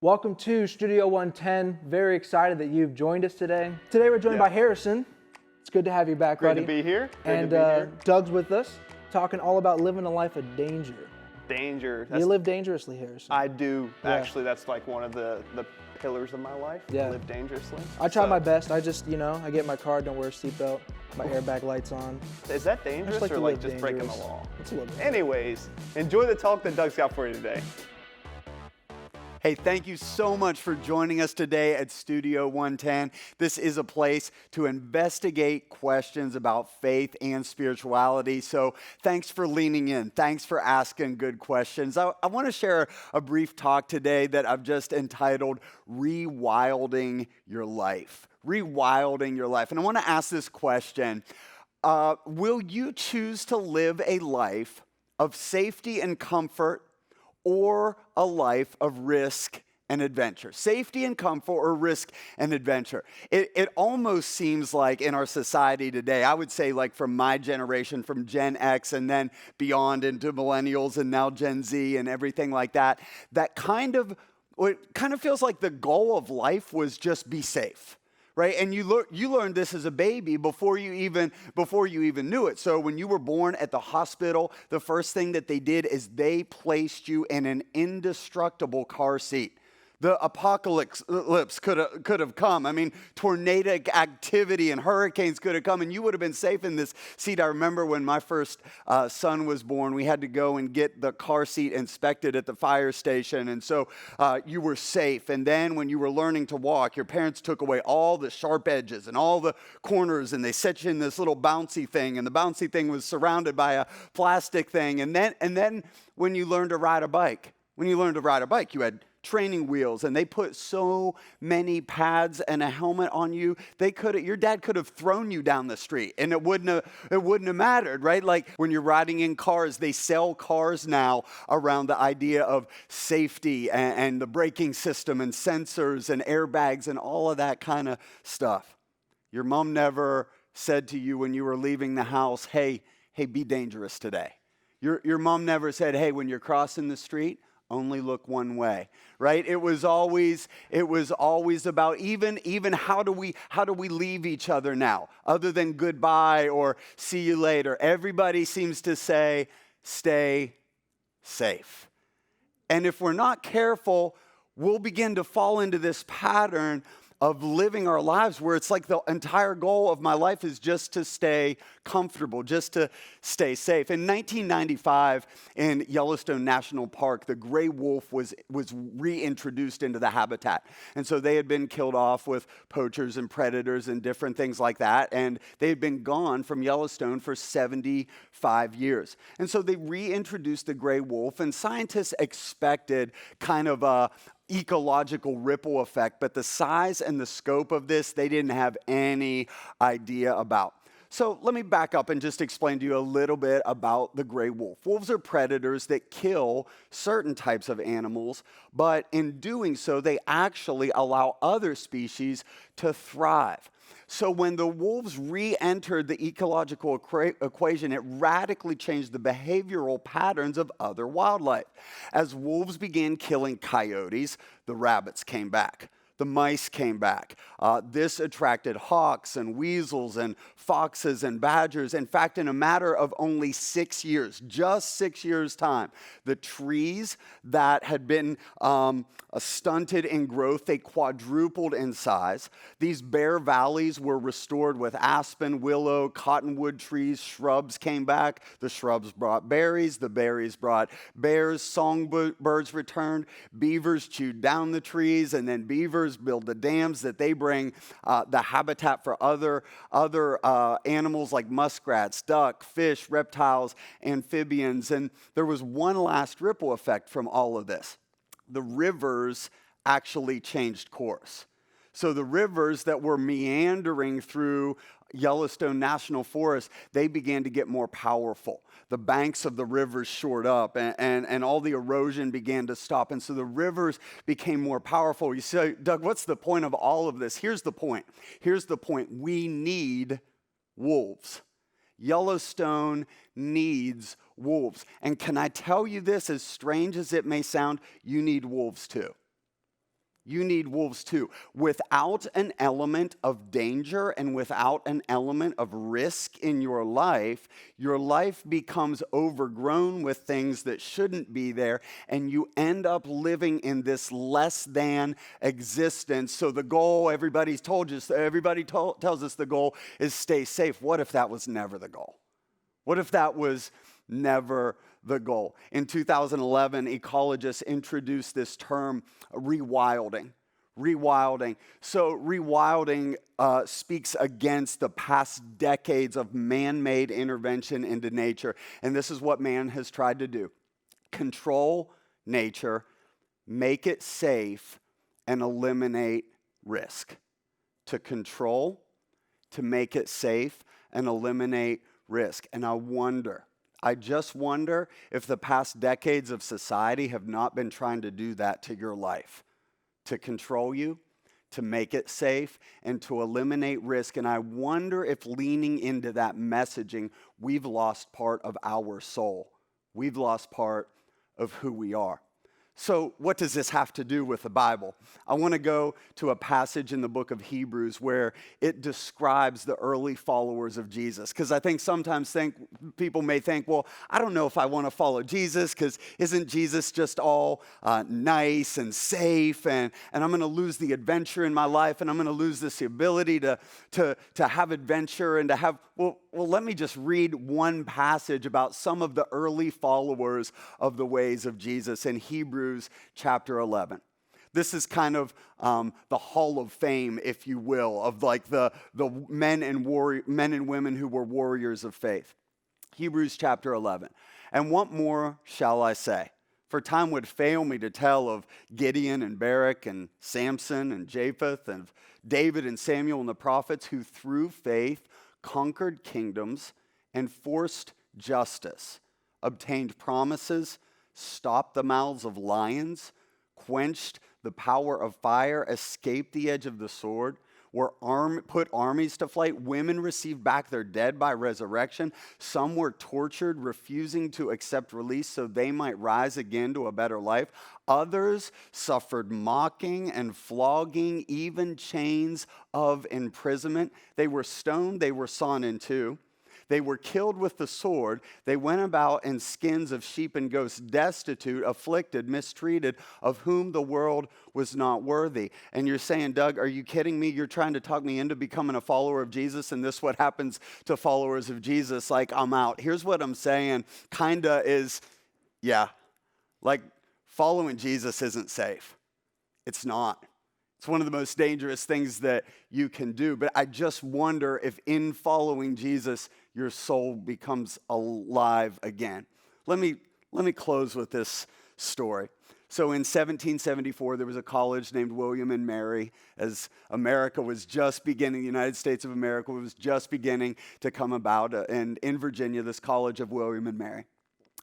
Welcome to Studio 110. Very excited that you've joined us today. Today we're joined by Harrison. It's good to have you back, buddy. Great to be here. And Doug's with us, talking all about living a life of danger. Danger. You live dangerously, Harrison. I do. Actually, that's like one of the pillars of my life. Yeah. Live dangerously. I try my best. I just, I get in my car, don't wear a seatbelt, my airbag lights on. Is that dangerous like or to like live just breaking the dangerous. law? It's a little bit. Anyways, enjoy the talk that Doug's got for you today. Hey, thank you so much for joining us today at Studio 110. This is a place to investigate questions about faith and spirituality. So thanks for leaning in. Thanks for asking good questions. I want to share a brief talk today that I've just entitled Rewilding Your Life. Rewilding your life. And I want to ask this question. Will you choose to live a life of safety and comfort, or a life of risk and adventure? Safety and comfort or risk and adventure. It almost seems like in our society today, I would say like from my generation, from Gen X and then beyond into millennials and now Gen Z and everything like that, it kind of feels like the goal of life was just be safe. Right, and you learned this as a baby before you even knew it. So when you were born at the hospital, the first thing that they did is they placed you in an indestructible car seat. The apocalypse could have come. I mean, tornadic activity and hurricanes could have come, and you would have been safe in this seat. I remember when my first son was born, we had to go and get the car seat inspected at the fire station, and so you were safe. And then when you were learning to walk, your parents took away all the sharp edges and all the corners, and they set you in this little bouncy thing, and the bouncy thing was surrounded by a plastic thing. And then when you learned to ride a bike, you had training wheels, and they put so many pads and a helmet on you. Your dad could have thrown you down the street, and it wouldn't have mattered, right? Like when you're riding in cars, they sell cars now around the idea of safety and the braking system and sensors and airbags and all of that kind of stuff. Your mom never said to you when you were leaving the house, hey, be dangerous today. Your mom never said, hey, when you're crossing the street, only look one way, right? It was always about even how do we leave each other now, other than goodbye or see you later. Everybody seems to say, stay safe. And if we're not careful, we'll begin to fall into this pattern of living our lives where it's like the entire goal of my life is just to stay comfortable, just to stay safe. In 1995, in Yellowstone National Park, the gray wolf was reintroduced into the habitat. And so they had been killed off with poachers and predators and different things like that, and they had been gone from Yellowstone for 75 years. And so they reintroduced the gray wolf, and scientists expected kind of a ecological ripple effect, but the size and the scope of this, they didn't have any idea about. So let me back up and just explain to you a little bit about the gray wolf. Wolves are predators that kill certain types of animals, but in doing so, they actually allow other species to thrive. So when the wolves re-entered the ecological equation, it radically changed the behavioral patterns of other wildlife. As wolves began killing coyotes, the rabbits came back. The mice came back. This attracted hawks and weasels and foxes and badgers. In fact, in a matter of only 6 years, just 6 years' time, the trees that had been stunted in growth, they quadrupled in size. These bare valleys were restored with aspen, willow, cottonwood trees. Shrubs came back. The shrubs brought berries. The berries brought bears. Songbirds returned. Beavers chewed down the trees, and then beavers build the dams that they bring the habitat for other animals like muskrats, duck, fish, reptiles, amphibians. And there was one last ripple effect from all of this. The rivers actually changed course. So the rivers that were meandering through Yellowstone National Forest, they began to get more powerful. The banks of the rivers shored up and all the erosion began to stop. And so the rivers became more powerful. You say, Doug, what's the point of all of this? Here's the point. We need wolves. Yellowstone needs wolves. And can I tell you this, as strange as it may sound, you need wolves too. You need wolves too. Without an element of danger and without an element of risk in your life becomes overgrown with things that shouldn't be there, and you end up living in this less than existence. So the goal, everybody tells us the goal is stay safe. What if that was never the goal? What if that was never the goal? In 2011, ecologists introduced this term, rewilding. Rewilding. So rewilding speaks against the past decades of man-made intervention into nature. And this is what man has tried to do. Control nature, make it safe, and eliminate risk. To control, to make it safe, and eliminate risk. And I just wonder if the past decades of society have not been trying to do that to your life, to control you, to make it safe, and to eliminate risk. And I wonder if leaning into that messaging, we've lost part of our soul. We've lost part of who we are. So what does this have to do with the Bible? I want to go to a passage in the book of Hebrews where it describes the early followers of Jesus. Because I think sometimes people may think, well, I don't know if I want to follow Jesus because isn't Jesus just all nice and safe and I'm going to lose the adventure in my life and I'm going to lose this ability to have adventure and to have, well, let me just read one passage about some of the early followers of the ways of Jesus in Hebrews chapter 11. This is kind of the hall of fame, if you will, of like the men and women who were warriors of faith. Hebrews chapter 11. And what more shall I say? For time would fail me to tell of Gideon and Barak and Samson and Japheth and David and Samuel and the prophets who through faith conquered kingdoms, enforced justice, obtained promises, stopped the mouths of lions, quenched the power of fire, escaped the edge of the sword, put armies to flight. Women received back their dead by resurrection. Some were tortured, refusing to accept release so they might rise again to a better life. Others suffered mocking and flogging, even chains of imprisonment. They were stoned, they were sawn in two. They were killed with the sword. They went about in skins of sheep and goats, destitute, afflicted, mistreated, of whom the world was not worthy. And you're saying, Doug, are you kidding me? You're trying to talk me into becoming a follower of Jesus, and this is what happens to followers of Jesus. Like, I'm out. Here's what I'm saying, kinda is, yeah, like following Jesus isn't safe. It's not. It's one of the most dangerous things that you can do. But I just wonder if in following Jesus, your soul becomes alive again. Let me close with this story. So in 1774, there was a college named William and Mary, as America was just beginning, the United States of America was just beginning to come about. And in Virginia, this college of William and Mary.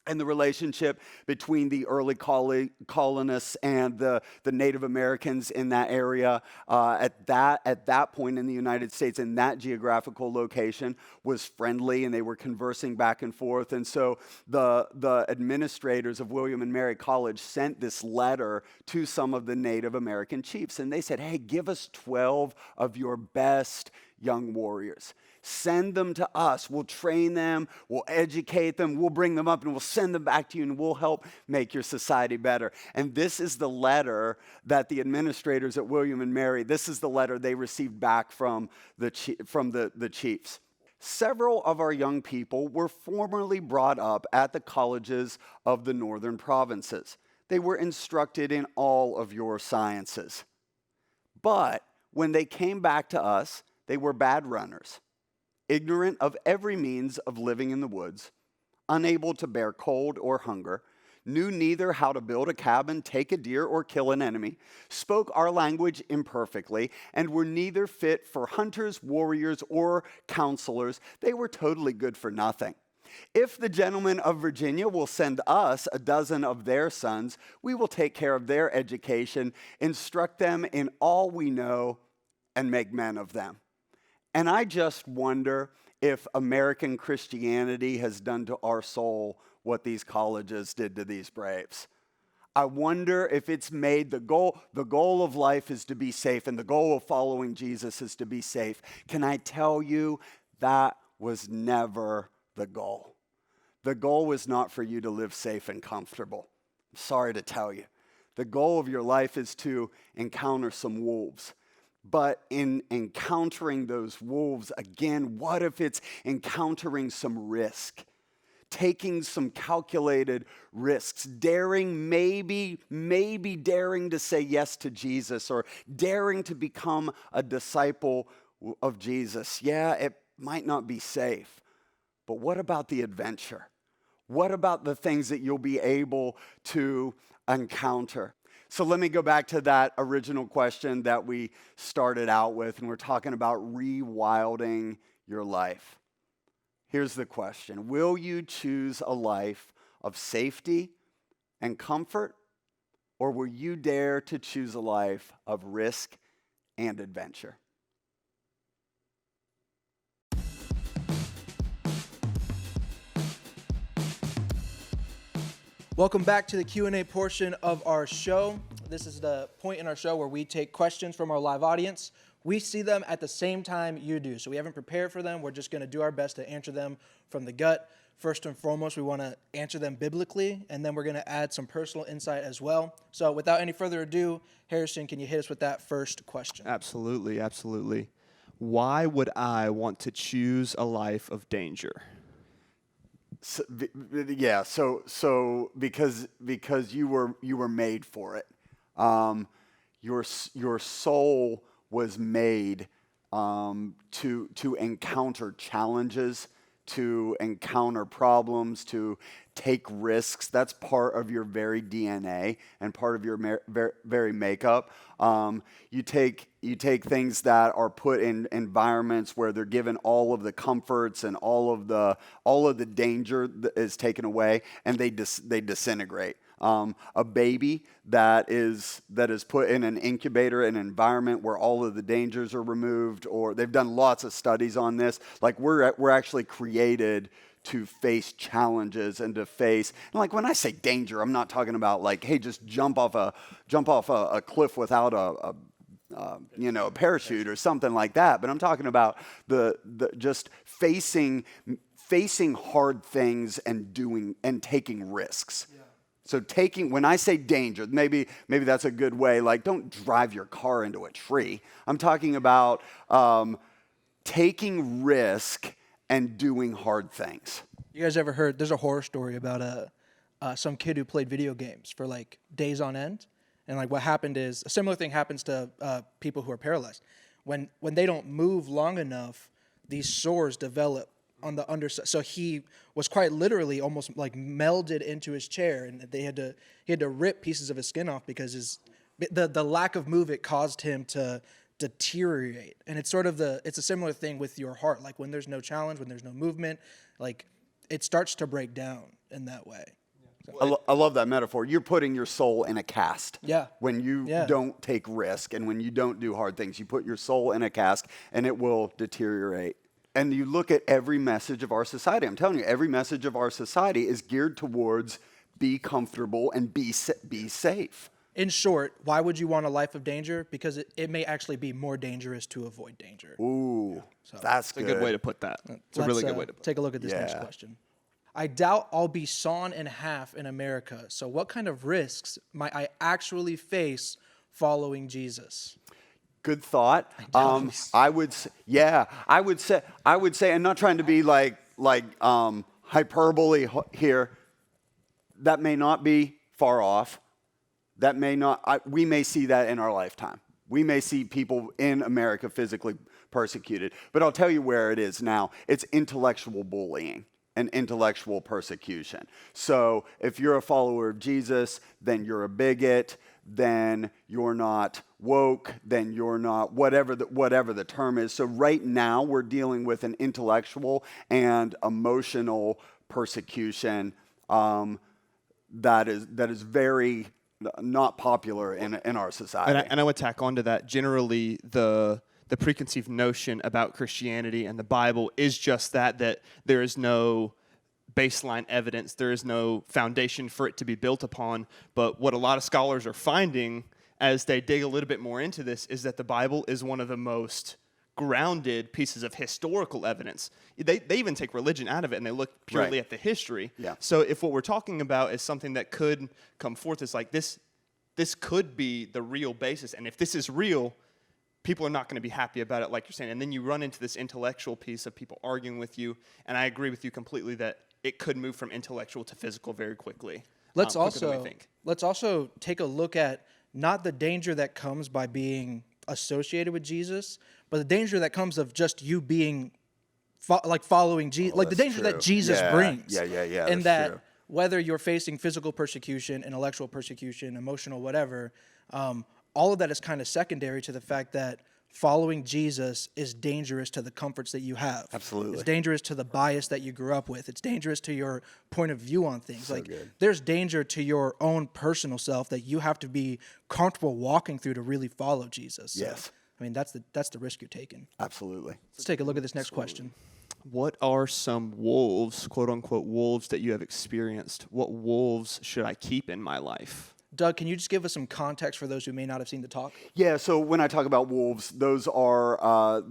And the relationship between the early colonists and the Native Americans in that area at that point in the United States, in that geographical location, was friendly, and they were conversing back and forth. And so the administrators of William and Mary College sent this letter to some of the Native American chiefs, and they said, hey, give us 12 of your best young warriors. Send them to us. We'll train them. We'll educate them. We'll bring them up and we'll send them back to you and we'll help make your society better. And this is the letter that the administrators at William and Mary, this is the letter they received back from the chiefs. Several of our young people were formerly brought up at the colleges of the northern provinces. They were instructed in all of your sciences. But when they came back to us, they were bad runners, ignorant of every means of living in the woods, unable to bear cold or hunger, knew neither how to build a cabin, take a deer, or kill an enemy, spoke our language imperfectly, and were neither fit for hunters, warriors, or counselors. They were totally good for nothing. If the gentlemen of Virginia will send us a dozen of their sons, we will take care of their education, instruct them in all we know, and make men of them. And I just wonder if American Christianity has done to our soul what these colleges did to these braves. I wonder if it's made the goal of life is to be safe, and the goal of following Jesus is to be safe. Can I tell you that was never the goal? The goal was not for you to live safe and comfortable. I'm sorry to tell you. The goal of your life is to encounter some wolves. But in encountering those wolves, again, what if it's encountering some risk? Taking some calculated risks, daring, maybe daring to say yes to Jesus, or daring to become a disciple of Jesus. Yeah, it might not be safe, but what about the adventure? What about the things that you'll be able to encounter? So let me go back to that original question that we started out with, and we're talking about rewilding your life. Here's the question. Will you choose a life of safety and comfort, or will you dare to choose a life of risk and adventure? Welcome back to the Q&A portion of our show. This is the point in our show where we take questions from our live audience. We see them at the same time you do, so we haven't prepared for them. We're just going to do our best to answer them from the gut. First and foremost, we want to answer them biblically, and then we're going to add some personal insight as well. So without any further ado, Harrison, can you hit us with that first question? Absolutely. Why would I want to choose a life of danger? So because you were made for it. Your soul was made to encounter challenges, to encounter problems, to take risks. That's part of your very DNA and part of your very makeup. You take things that are put in environments where they're given all of the comforts and all of the danger that is taken away, and they disintegrate. A baby that is put in an incubator, an environment where all of the dangers are removed, or they've done lots of studies on this. Like we're actually created to face challenges and to face, and like when I say danger, I'm not talking about like, hey, just jump off a cliff without a parachute or something like that. But I'm talking about the just facing hard things and taking risks. Yeah. So when I say danger, maybe that's a good way, like don't drive your car into a tree. I'm talking about taking risk and doing hard things. You guys ever heard, there's a horror story about some kid who played video games for like days on end. And like what happened is, a similar thing happens to people who are paralyzed. When they don't move long enough, these sores develop on the underside. So he was quite literally almost like melded into his chair, and he had to rip pieces of his skin off because the lack of movement caused him to deteriorate. And it's it's a similar thing with your heart. Like when there's no challenge, when there's no movement, like it starts to break down in that way. I love that metaphor. You're putting your soul in a cast. Yeah. When you don't take risk and when you don't do hard things, you put your soul in a cask and it will deteriorate. And you look at every message of our society. I'm telling you, every message of our society is geared towards be comfortable and be safe. In short, why would you want a life of danger? Because it may actually be more dangerous to avoid danger. Ooh, that's good. A good way to put that. It's a really good way to put it. Take a look at this next question. I doubt I'll be sawn in half in America. So what kind of risks might I actually face following Jesus? Good thought. I would say, and not trying to be like hyperbole here, that may not be far off. That may not, we may see that in our lifetime. We may see people in America physically persecuted. But I'll tell you where it is now. It's intellectual bullying and intellectual persecution. So if you're a follower of Jesus, then you're a bigot, then you're not woke, then you're not whatever the term is. So right now we're dealing with an intellectual and emotional persecution that is very not popular in our society. And I would tack onto that. Generally, the preconceived notion about Christianity and the Bible is just that there is no baseline evidence. There is no foundation for it to be built upon. But what a lot of scholars are finding as they dig a little bit more into this is that the Bible is one of the most grounded pieces of historical evidence. They even take religion out of it and they look purely at the history. Yeah. So if what we're talking about is something that could come forth as like this could be the real basis. And if this is real, people are not going to be happy about it, like you're saying. And then you run into this intellectual piece of people arguing with you. And I agree with you completely that it could move from intellectual to physical very quickly. Let's quicker than we think. also take a look at not the danger that comes by being associated with Jesus, but the danger that comes of just you being following Jesus, like the danger true. that Jesus Yeah, brings. yeah, And that's that true. whether you're facing physical persecution, intellectual persecution, emotional, whatever, all of that is kind of secondary to the fact that following Jesus is dangerous to the comforts that you have. Absolutely. It's dangerous to the bias that you grew up with. It's dangerous to your point of view on things. There's danger to your own personal self that you have to be comfortable walking through to really follow Jesus. So, Yes. I mean, that's the risk you're taking. Absolutely. Let's take a look at this next question. What are some wolves, quote unquote wolves, that you have experienced? What wolves should I keep in my life? Doug, can you just give us some context for those who may not have seen the talk? Yeah, so when I talk about wolves, those are,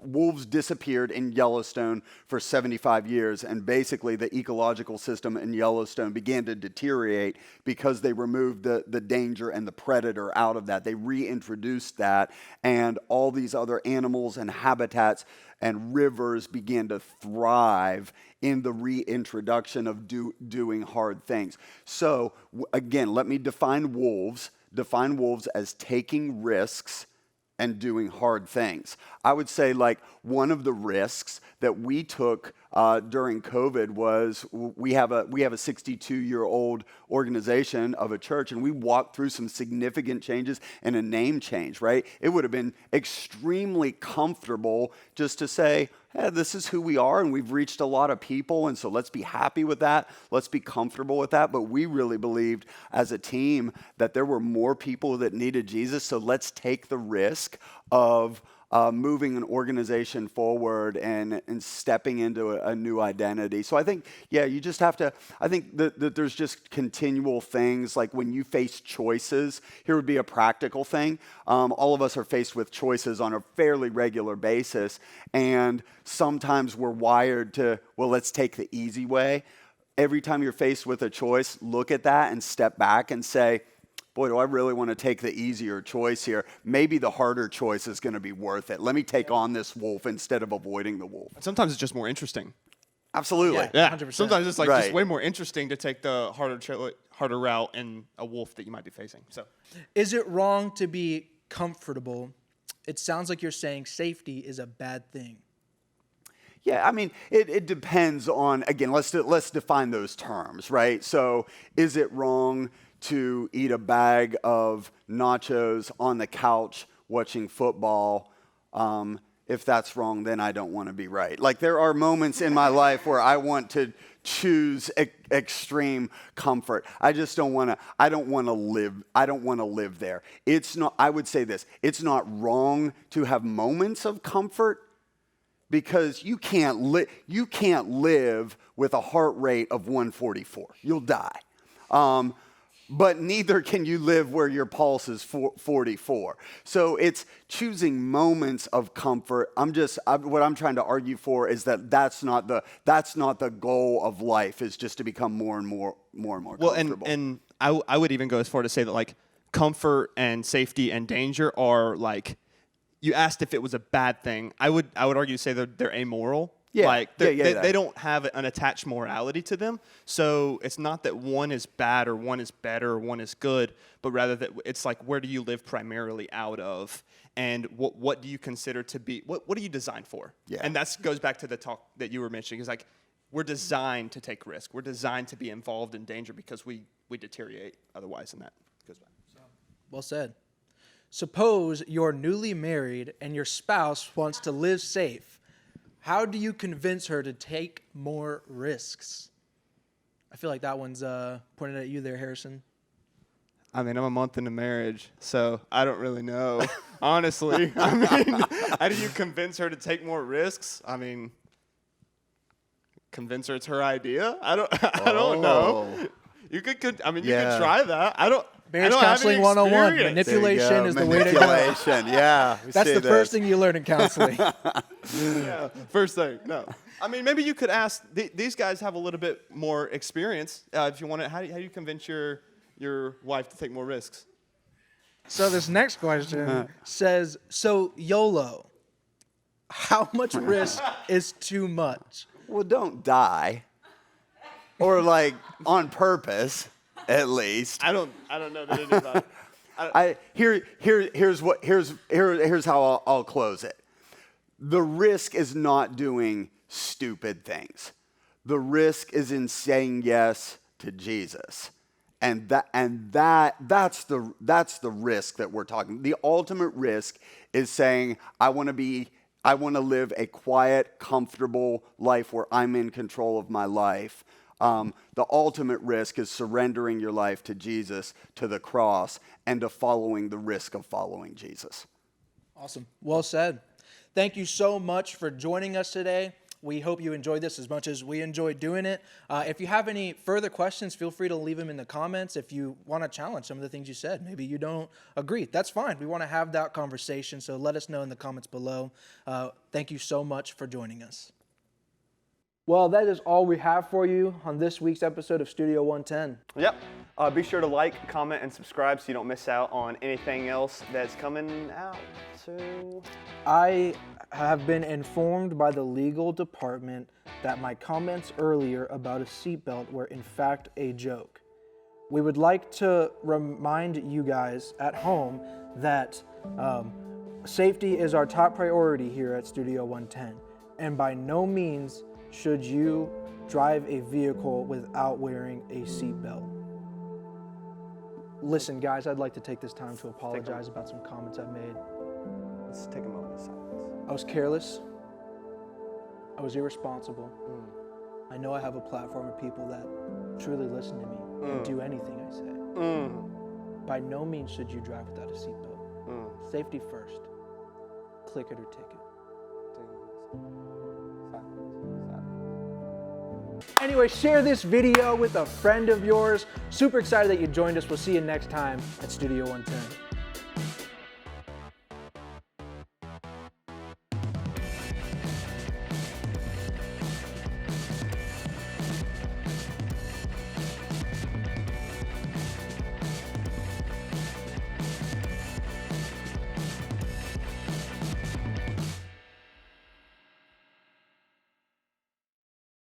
wolves disappeared in Yellowstone for 75 years, and basically the ecological system in Yellowstone began to deteriorate because they removed the danger and the predator out of that. They reintroduced that, and all these other animals and habitats and rivers began to thrive in the reintroduction of doing hard things. So again, let me define wolves. Define wolves as taking risks and doing hard things. I would say like one of the risks that we took during COVID was we have a 62-year-old organization of a church, and we walked through some significant changes and a name change, right? It would have been extremely comfortable just to say, hey, this is who we are, and we've reached a lot of people, and so let's be happy with that. Let's be comfortable with that. But we really believed as a team that there were more people that needed Jesus, so let's take the risk of moving an organization forward and stepping into a new identity. So I think, yeah, you just have to, I think that there's just continual things, like when you face choices, here would be a practical thing. All of us are faced with choices on a fairly regular basis, and sometimes we're wired to, well, let's take the easy way. Every time you're faced with a choice, look at that and step back and say, boy, do I really want to take the easier choice here. Maybe the harder choice is going to be worth it. Let me take on this wolf instead of avoiding the wolf. Sometimes it's just more interesting. Absolutely. Yeah, 100%. sometimes it's like Right. just way more interesting to take the harder route in a wolf that you might be facing. So, Is it wrong to be comfortable? It sounds like you're saying safety is a bad thing. Yeah, I mean, it depends on, again, let's define those terms, right? So is it wrong to eat a bag of nachos on the couch watching football? If that's wrong, then I don't want to be right. Like, there are moments in my life where I want to choose extreme comfort. I just don't want to. I don't want to live there. It's not. I would say this. It's not wrong to have moments of comfort, because you can't live with a heart rate of 144. You'll die. But neither can you live where your pulse is 44. So it's choosing moments of comfort. What I'm trying to argue for is that that's not the goal of life, is just to become more and more comfortable. and I would even go as far to say that like comfort and safety and danger are like, you asked if it was a bad thing. I would argue to say that they're amoral. Yeah. Like Yeah. they don't have an attached morality to them. So it's not that one is bad or one is better or one is good, but rather that it's like, where do you live primarily out of, and what do you consider to be, what are you designed for? Yeah. And that goes back to the talk that you were mentioning. Is like, we're designed to take risk. We're designed to be involved in danger because we deteriorate otherwise, and that goes back. Well said. Suppose you're newly married and your spouse wants to live safe. How do you convince her to take more risks? I feel like that one's pointed at you there, Harrison. I mean, I'm a month into marriage, so I don't really know. Honestly, I mean, how do you convince her to take more risks? I mean, convince her it's her idea. I don't know. You could you could try that. I don't Marriage have counseling any 101. experience. Manipulation is the way to go. Manipulation, yeah. we That's see the this. first thing you learn in counseling. Yeah, first thing. No, I mean maybe you could ask. These guys have a little bit more experience. If you want to, how do you convince your wife to take more risks? So this next question says, so YOLO, how much risk is too much? Well, don't die. Or like on purpose, at least. I don't know that anything about it. Here's how I'll close it. The risk is not doing stupid things. The risk is in saying yes to Jesus. And that's the risk that we're talking. The ultimate risk is saying, I want to live a quiet, comfortable life where I'm in control of my life. The ultimate risk is surrendering your life to Jesus, to the cross, and to following the risk of following Jesus. Awesome. Well said. Thank you so much for joining us today. We hope you enjoyed this as much as we enjoyed doing it. If you have any further questions, feel free to leave them in the comments. If you want to challenge some of the things you said, maybe you don't agree, that's fine. We want to have that conversation, so let us know in the comments below. Thank you so much for joining us. Well, that is all we have for you on this week's episode of Studio 110. Yep. Be sure to like, comment, and subscribe so you don't miss out on anything else that's coming out. So I have been informed by the legal department that my comments earlier about a seatbelt were in fact a joke. We would like to remind you guys at home that safety is our top priority here at Studio 110, and by no means should you drive a vehicle without wearing a seatbelt. Listen, guys, I'd like to take this time to apologize about some comments I've made. let's take a moment of silence. I was careless. I was irresponsible. I know I have a platform of people that truly listen to me and do anything I say. By no means should you drive without a seatbelt. Safety first. Click it or ticket. Anyway, share this video with a friend of yours. Super excited that you joined us. We'll see you next time at Studio 110.